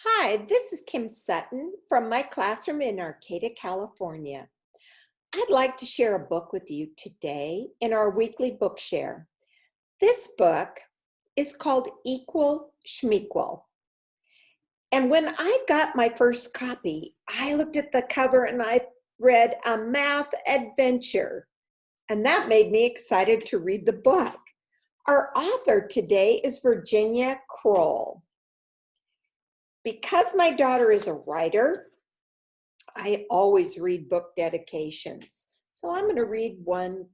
Hi, this is Kim Sutton from my classroom in Arcata, California. I'd like to share a book with you today in our weekly book share. This book is called Shmequal. And when I got my first copy, I looked at the cover and I read a math adventure. And that made me excited to read the book. Our author today is Virginia Kroll. Because my daughter is a writer, I always read book dedications. So I'm going to read one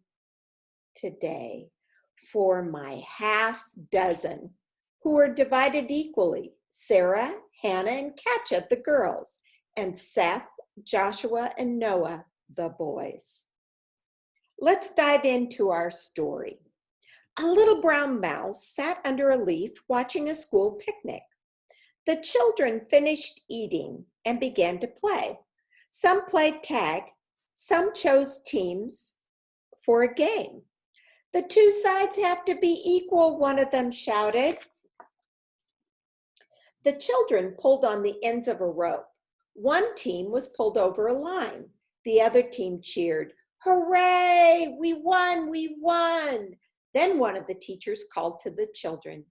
today for my half dozen who are divided equally: Sarah, Hannah, and Katja, the girls, and Seth, Joshua, and Noah, the boys. Let's dive into our story. A little brown mouse sat under a leaf watching a school picnic. The children finished eating and began to play. Some played tag, some chose teams for a game. The two sides have to be equal, one of them shouted. The children pulled on the ends of a rope. One team was pulled over a line. The other team cheered, "Hooray, we won, we won." Then one of the teachers called to the children.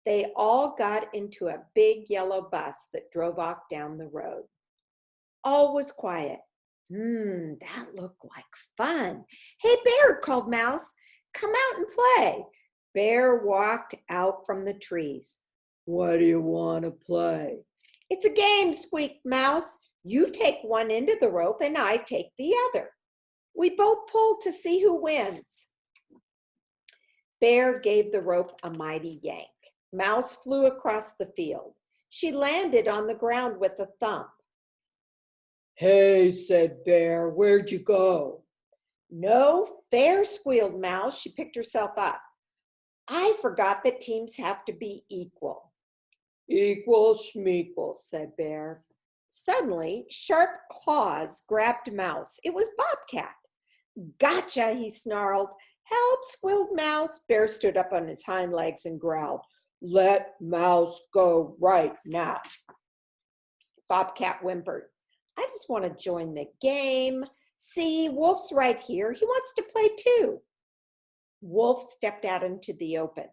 They all got into a big yellow bus that drove off down the road. All was quiet. That looked like fun. "Hey, Bear," called Mouse, "come out and play." Bear walked out from the trees. "What do you want to play?" "It's a game," squeaked Mouse. "You take one end of the rope and I take the other. We both pull to see who wins." Bear gave the rope a mighty yank. Mouse flew across the field. She landed on the ground with a thump. "Hey," said Bear, "where'd you go?" "No fair," squealed Mouse. She picked herself up. "I forgot that teams have to be equal." "Equal Shmequal," said Bear. Suddenly, sharp claws grabbed Mouse. It was Bobcat. "Gotcha," he snarled. "Help," squealed Mouse. Bear stood up on his hind legs and growled, "Let Mouse go right now." Bobcat whimpered, "I just want to join the game. See, Wolf's right here. He wants to play too." Wolf stepped out into the open.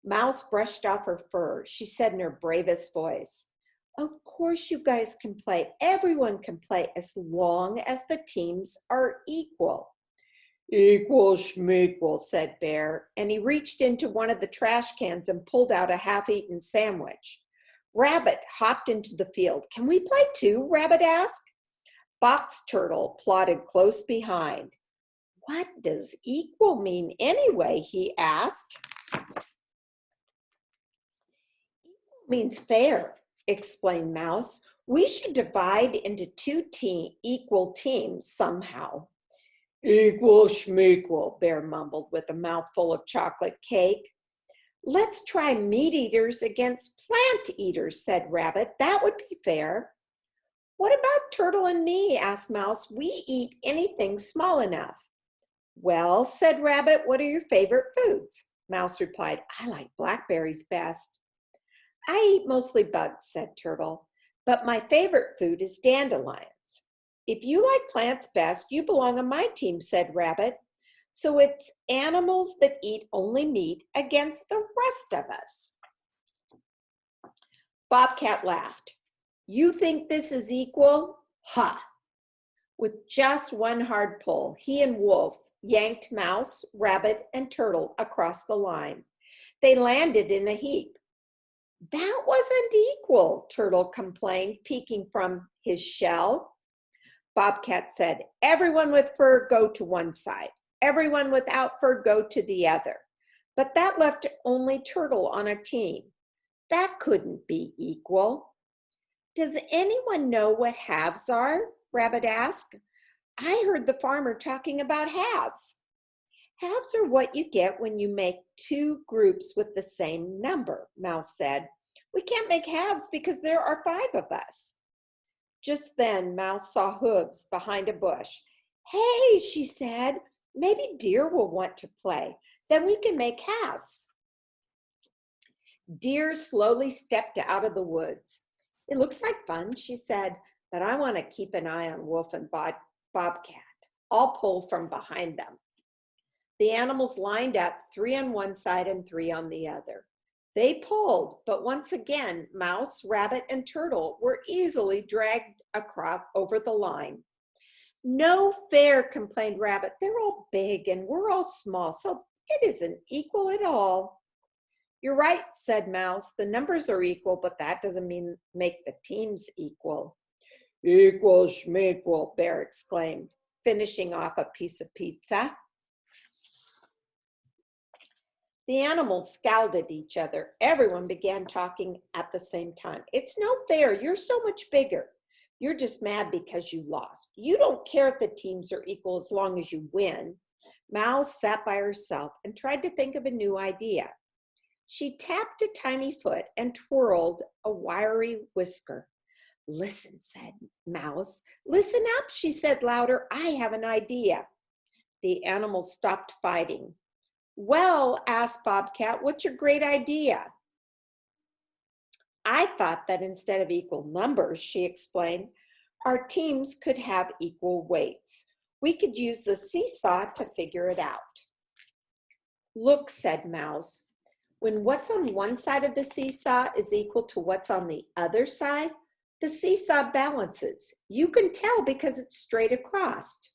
Mouse brushed off her fur. She said in her bravest voice, "Of course you guys can play. Everyone can play as long as the teams are equal." "Equal Shmequal," said Bear, and he reached into one of the trash cans and pulled out a half-eaten sandwich. Rabbit hopped into the field. "Can we play too?" Rabbit asked. Box Turtle plodded close behind. "What does equal mean anyway?" he asked. "Equal means fair," explained Mouse. "We should divide into two equal teams somehow." "Equal Shmequal," Bear mumbled with a mouthful of chocolate cake. "Let's try meat eaters against plant eaters," said Rabbit. "That would be fair." "What about Turtle and me?" asked Mouse. "We eat anything small enough." "Well," said Rabbit, "what are your favorite foods?" Mouse replied, "I like blackberries best." "I eat mostly bugs," said Turtle, "but my favorite food is dandelions." "If you like plants best, you belong on my team," said Rabbit. "So it's animals that eat only meat against the rest of us." Bobcat laughed. "You think this is equal? Ha!" With just one hard pull, he and Wolf yanked Mouse, Rabbit, and Turtle across the line. They landed in a heap. "That wasn't equal," Turtle complained, peeking from his shell. Bobcat said, "Everyone with fur go to one side. Everyone without fur go to the other." But that left only Turtle on a team. That couldn't be equal. "Does anyone know what halves are?" Rabbit asked. "I heard the farmer talking about halves." "Halves are what you get when you make two groups with the same number," Mouse said. "We can't make halves because there are 5 of us." Just then, Mouse saw hooves behind a bush. "Hey," she said, "maybe Deer will want to play. Then we can make halves." Deer slowly stepped out of the woods. It looks like fun, she said, but I want to keep an eye on Wolf and Bobcat. I'll pull from behind them. The animals lined up, 3 on one side and 3 on the other. They pulled, but once again, Mouse, Rabbit, and Turtle were easily dragged across over the line. No fair, complained Rabbit. They're all big and we're all small, so it isn't equal at all. You're right, said Mouse. The numbers are equal, but that doesn't mean make the teams equal. Equal Shmequal, Bear exclaimed, finishing off a piece of pizza. The animals scowled at each other. Everyone began talking at the same time. It's no fair. You're so much bigger. You're just mad because you lost. You don't care if the teams are equal as long as you win. Mouse sat by herself and tried to think of a new idea. She tapped a tiny foot and twirled a wiry whisker. Listen, said Mouse. Listen up, she said louder. I have an idea. The animals stopped fighting. Well, asked Bobcat, what's your great idea? I thought that instead of equal numbers, she explained, our teams could have equal weights. We could use the seesaw to figure it out. Look, said Mouse, when what's on one side of the seesaw is equal to what's on the other side, the seesaw balances. You can tell because it's straight across.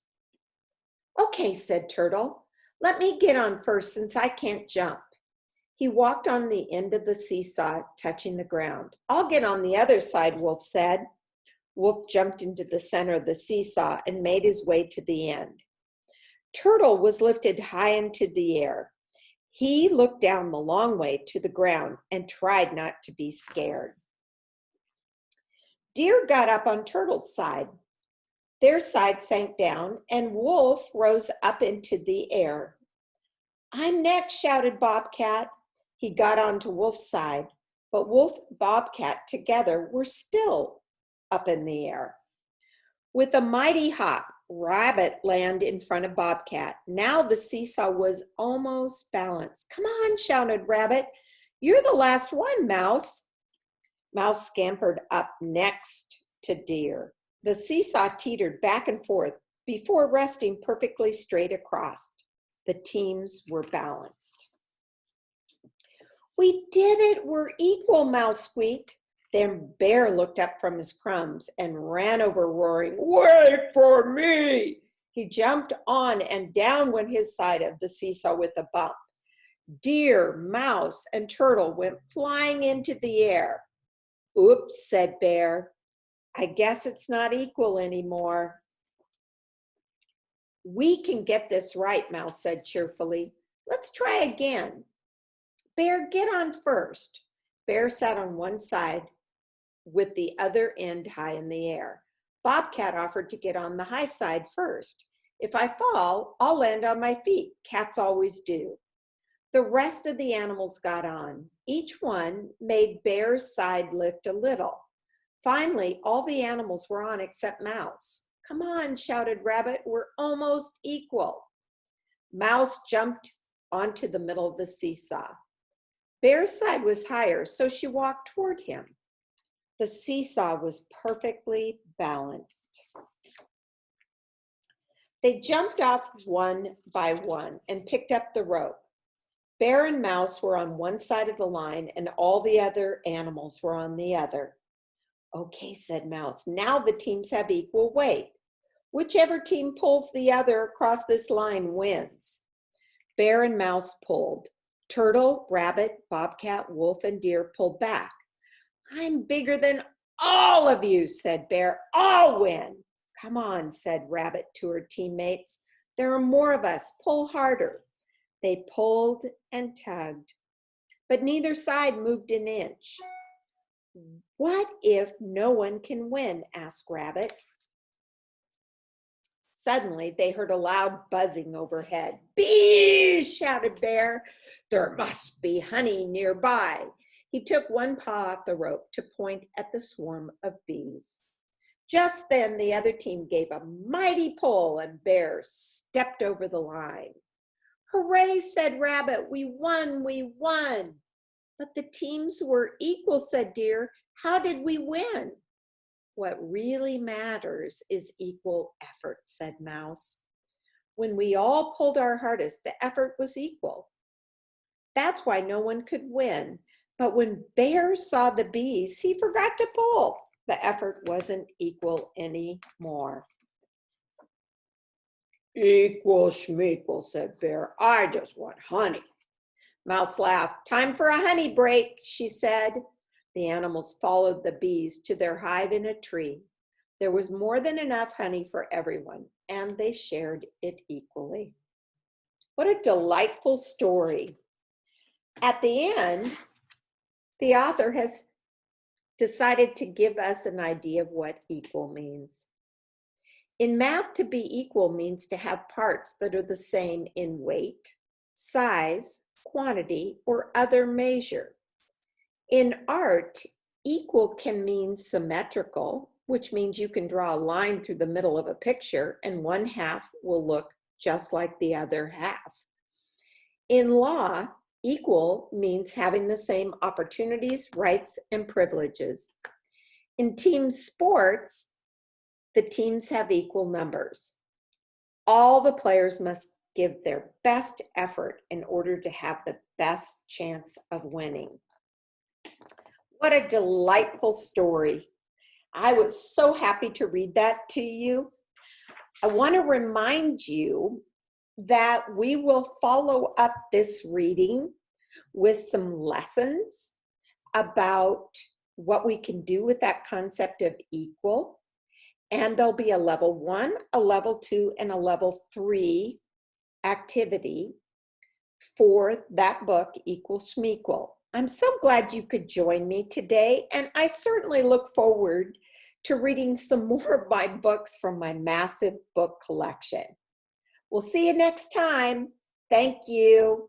Okay, said Turtle. Let me get on first since I can't jump. He walked on the end of the seesaw, touching the ground. I'll get on the other side, Wolf said. Wolf jumped into the center of the seesaw and made his way to the end. Turtle was lifted high into the air. He looked down the long way to the ground and tried not to be scared. Deer got up on Turtle's side. Their side sank down, and Wolf rose up into the air. I'm next, shouted Bobcat. He got onto Wolf's side, but Wolf and Bobcat together were still up in the air. With a mighty hop, Rabbit landed in front of Bobcat. Now the seesaw was almost balanced. Come on, shouted Rabbit. You're the last one, Mouse. Mouse scampered up next to Deer. The seesaw teetered back and forth before resting perfectly straight across. The teams were balanced. We did it, we're equal, Mouse squeaked. Then Bear looked up from his crumbs and ran over roaring, wait for me! He jumped on and down went his side of the seesaw with a bump. Deer, Mouse, and Turtle went flying into the air. Oops, said Bear. I guess it's not equal anymore. We can get this right, Mouse said cheerfully. Let's try again. Bear, get on first. Bear sat on one side with the other end high in the air. Bobcat offered to get on the high side first. If I fall, I'll land on my feet. Cats always do. The rest of the animals got on. Each one made Bear's side lift a little. Finally, all the animals were on except Mouse. Come on, shouted Rabbit, we're almost equal. Mouse jumped onto the middle of the seesaw. Bear's side was higher, so she walked toward him. The seesaw was perfectly balanced. They jumped off one by one and picked up the rope. Bear and Mouse were on one side of the line and all the other animals were on the other. Okay, said Mouse, now the teams have equal weight. Whichever team pulls the other across this line wins. Bear and Mouse pulled. Turtle, Rabbit, Bobcat, Wolf, and Deer pulled back. I'm bigger than all of you, said Bear. I'll win. Come on, said Rabbit to her teammates. There are more of us. Pull harder. They pulled and tugged, but neither side moved an inch. What if no one can win? Asked Rabbit. Suddenly, they heard a loud buzzing overhead. Bees, shouted Bear. There must be honey nearby. He took one paw off the rope to point at the swarm of bees. Just then, the other team gave a mighty pull and Bear stepped over the line. Hooray, said Rabbit, we won, we won. But the teams were equal, said Deer. How did we win? What really matters is equal effort, said Mouse. When we all pulled our hardest, the effort was equal. That's why no one could win. But when Bear saw the bees, he forgot to pull. The effort wasn't equal anymore. Equal, Shmequal, said Bear. I just want honey. Mouse laughed. Time for a honey break, she said. The animals followed the bees to their hive in a tree. There was more than enough honey for everyone, and they shared it equally. What a delightful story. At the end, the author has decided to give us an idea of what equal means. In math, to be equal means to have parts that are the same in weight, size, quantity, or other measure. In art, equal can mean symmetrical, which means you can draw a line through the middle of a picture and one half will look just like the other half. In law, equal means having the same opportunities, rights, and privileges. In team sports, the teams have equal numbers. All the players must give their best effort in order to have the best chance of winning. What a delightful story. I was so happy to read that to you. I want to remind you that we will follow up this reading with some lessons about what we can do with that concept of equal. And there'll be a level 1, a level 2, and a level 3 activity for that book, Equal Shmequal. I'm so glad you could join me today, and I certainly look forward to reading some more of my books from my massive book collection. We'll see you next time. Thank you.